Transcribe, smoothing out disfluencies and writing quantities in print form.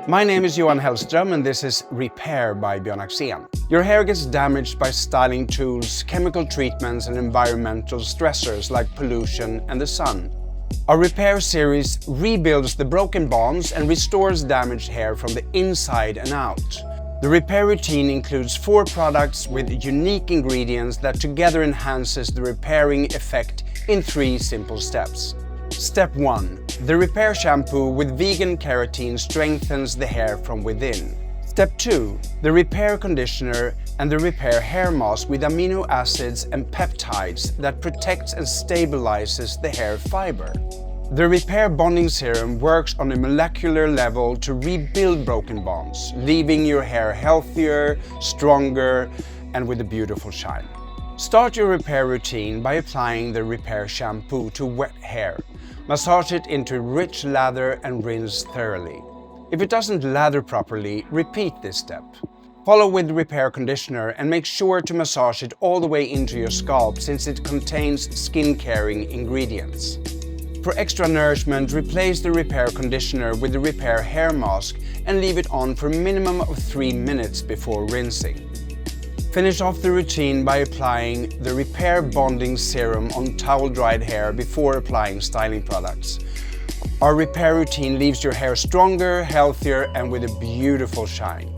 My name is Johan Hellström and this is Repair by Björn Axén. Your hair gets damaged by styling tools, chemical treatments and environmental stressors like pollution and the sun. Our repair series rebuilds the broken bonds and restores damaged hair from the inside and out. The repair routine includes 4 products with unique ingredients that together enhances the repairing effect in 3 simple steps. Step 1. The repair shampoo with vegan keratin strengthens the hair from within. Step 2. The repair conditioner and the repair hair mask with amino acids and peptides that protects and stabilizes the hair fiber. The repair bonding serum works on a molecular level to rebuild broken bonds, leaving your hair healthier, stronger, and with a beautiful shine. Start your repair routine by applying the repair shampoo to wet hair. Massage it into rich lather and rinse thoroughly. If it doesn't lather properly, repeat this step. Follow with the repair conditioner and make sure to massage it all the way into your scalp since it contains skin-caring ingredients. For extra nourishment, replace the repair conditioner with the repair hair mask and leave it on for a minimum of 3 minutes before rinsing. Finish off the routine by applying the repair bonding serum on towel-dried hair before applying styling products. Our repair routine leaves your hair stronger, healthier and with a beautiful shine.